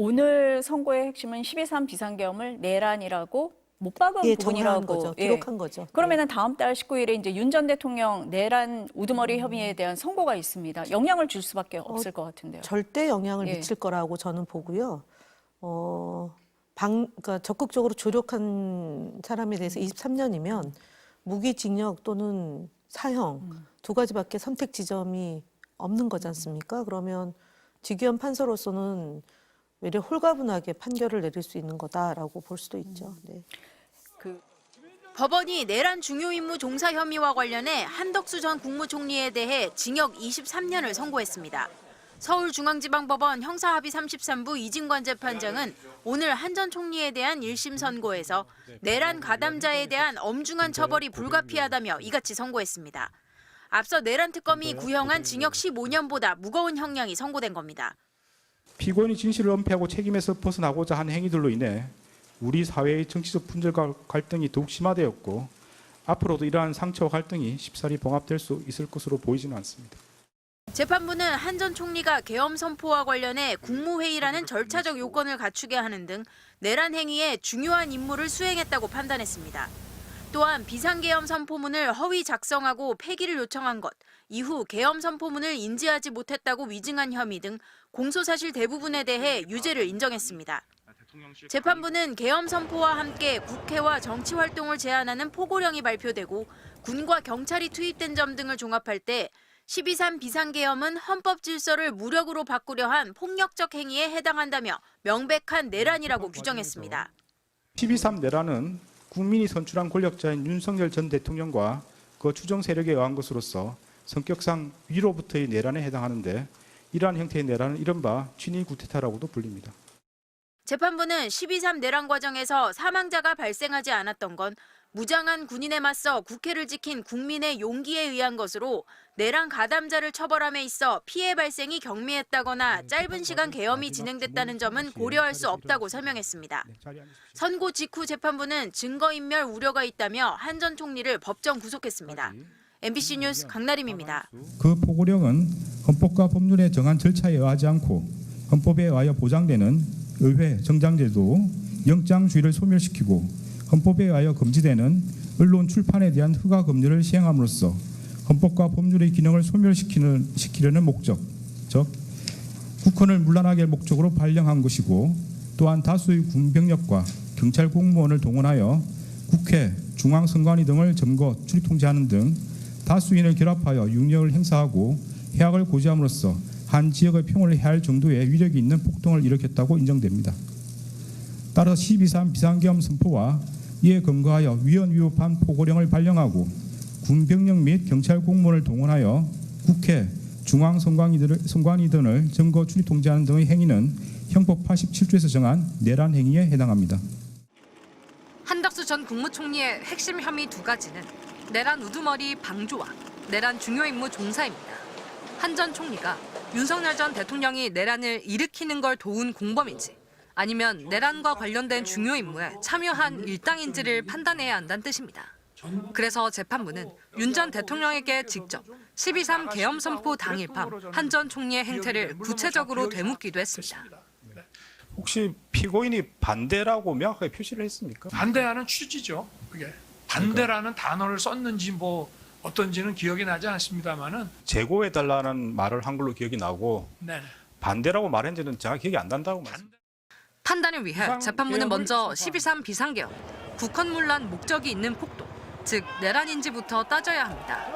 오늘 선고의 핵심은 12.3 비상계엄을 내란이라고 못 박은 예, 부분이라고 정한 거죠. 기록한 거죠. 그러면은 다음 달 19일에 이제 윤 전 대통령 내란 우두머리 혐의에 대한 선고가 있습니다. 영향을 줄 수밖에 없을 것 같은데요. 절대 영향을 예. 미칠 거라고 저는 보고요. 그러니까 적극적으로 조력한 사람에 대해서 23년이면 무기징역 또는 사형 두 가지밖에 선택 지점이 없는 거지 않습니까? 그러면 지기현 판사로서는 외려 홀가분하게 판결을 내릴 수 있는 거다라고 볼 수도 있죠. 네. 법원이 내란 중요임무 종사 혐의와 관련해 한덕수 전 국무총리에 대해 징역 23년을 선고했습니다. 서울중앙지방법원 형사합의 33부 이진관 재판장은 오늘 한 전 총리에 대한 1심 선고에서 내란 가담자에 대한 엄중한 처벌이 불가피하다며 이같이 선고했습니다. 앞서 내란 특검이 구형한 징역 15년보다 무거운 형량이 선고된 겁니다. 피고인이 진실을 은폐하고 책임에서 벗어나고자 한 행위들로 인해 우리 사회의 정치적 분열과 갈등이 더욱 심화되었고 앞으로도 이러한 상처와 갈등이 쉽사리 봉합될 수 있을 것으로 보이지는 않습니다. 재판부는 한 전 총리가 계엄 선포와 관련해 국무회의라는 절차적 요건을 갖추게 하는 등 내란 행위에 중요한 임무를 수행했다고 판단했습니다. 또한 비상계엄 선포문을 허위 작성하고 폐기를 요청한 것, 이후 계엄 선포문을 인지하지 못했다고 위증한 혐의 등 공소사실 대부분에 대해 유죄를 인정했습니다. 재판부는 계엄 선포와 함께 국회와 정치활동을 제한하는 포고령이 발표되고 군과 경찰이 투입된 점 등을 종합할 때 12.3 비상계엄은 헌법 질서를 무력으로 바꾸려 한 폭력적 행위에 해당한다며 명백한 내란이라고 규정했습니다. 12.3 내란은 국민이 선출한 권력자인 윤석열 전 대통령과 그 추정 세력에 의한 것으로서 성격상 위로부터의 내란에 해당하는데 이러한 형태의 내란은 이른바 친위 구테타라고도 불립니다. 재판부는 12.3 내란 과정에서 사망자가 발생하지 않았던 건 무장한 군인에 맞서 국회를 지킨 국민의 용기에 의한 것으로 내란 가담자를 처벌함에 있어 피해 발생이 경미했다거나 짧은 시간 계엄이 진행됐다는 점은 고려할 수 없다고 설명했습니다. 선고 직후 재판부는 증거인멸 우려가 있다며 한 전 총리를 법정 구속했습니다. MBC 뉴스 강나림입니다. 그 포고령은 헌법과 법률에 정한 절차에 의하지 않고 헌법에 의하여 보장되는 의회 정당제도 영장주의를 소멸시키고 헌법에 의하여 금지되는 언론 출판에 대한 허가 금지를 시행함으로써 헌법과 법률의 기능을 소멸시키려는 목적, 즉 국헌을 문란하게 할 목적으로 발령한 것이고 또한 다수의 군병력과 경찰 공무원을 동원하여 국회, 중앙선관위 등을 점거, 출입 통제하는 등 다수인을 결합하여 육력을 행사하고 해악을 고지함으로써 한 지역의 평화를 해할 정도의 위력이 있는 폭동을 일으켰다고 인정됩니다. 따라 12.3 비상계엄 선포와 이에 근거하여 위헌위법한 포고령을 발령하고 군병력 및 경찰 공무원을 동원하여 국회, 중앙선관위 등을 점거, 출입 통제하는 등의 행위는 형법 87조에서 정한 내란 행위에 해당합니다. 한덕수 전 국무총리의 핵심 혐의 두 가지는 내란 우두머리 방조와 내란 중요임무 종사입니다. 한 전 총리가 윤석열 전 대통령이 내란을 일으키는 걸 도운 공범인지 아니면 내란과 관련된 중요 임무에 참여한 일당인지를 판단해야 한다는 뜻입니다. 그래서 재판부는 윤 전 대통령에게 직접 12.3 계엄 선포 당일 밤 한 전 총리의 행태를 구체적으로 되묻기도 했습니다. 혹시 피고인이 반대라고 명확하게 표시를 했습니까? 반대하는 취지죠. 그게 반대라는 단어를 썼는지 뭐 어떤지는 기억이 나지 않습니다만은 재고해달라는 말을 한 걸로 기억이 나고 네. 반대라고 말했는지는 제가 기억이 안 난다고 말씀드립니다. 판단을 위해 재판부는 먼저 12.3 비상계엄, 국헌문란 목적이 있는 폭동, 즉 내란인지부터 따져야 합니다.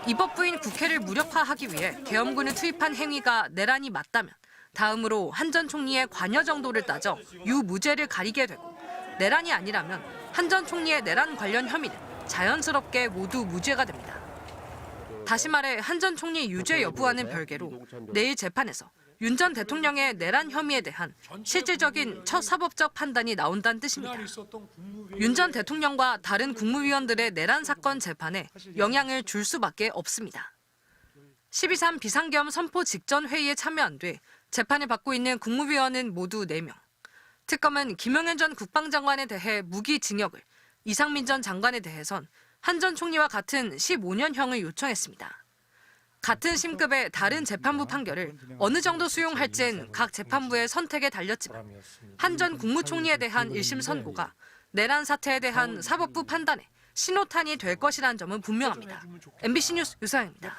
입법부인 국회를 무력화하기 위해 계엄군을 투입한 행위가 내란이 맞다면 다음으로 한 전 총리의 관여 정도를 따져 유무죄를 가리게 되고 내란이 아니라면 한 전 총리의 내란 관련 혐의는 자연스럽게 모두 무죄가 됩니다. 다시 말해 한 전 총리 유죄 여부와는 별개로 내일 재판에서 윤 전 대통령의 내란 혐의에 대한 실질적인 첫 사법적 판단이 나온다는 뜻입니다. 윤 전 대통령과 다른 국무위원들의 내란 사건 재판에 영향을 줄 수밖에 없습니다. 12.3 비상계엄 선포 직전 회의에 참여 안 돼 재판을 받고 있는 국무위원은 모두 4명. 특검은 김용현 전 국방장관에 대해 무기징역을, 이상민 전 장관에 대해선 한 전 총리와 같은 15년형을 요청했습니다. 같은 심급의 다른 재판부 판결을 어느 정도 수용할진 각 재판부의 선택에 달렸지만 한 전 국무총리에 대한 1심 선고가 내란 사태에 대한 사법부 판단에 신호탄이 될 것이라는 점은 분명합니다. MBC 뉴스 유서영입니다.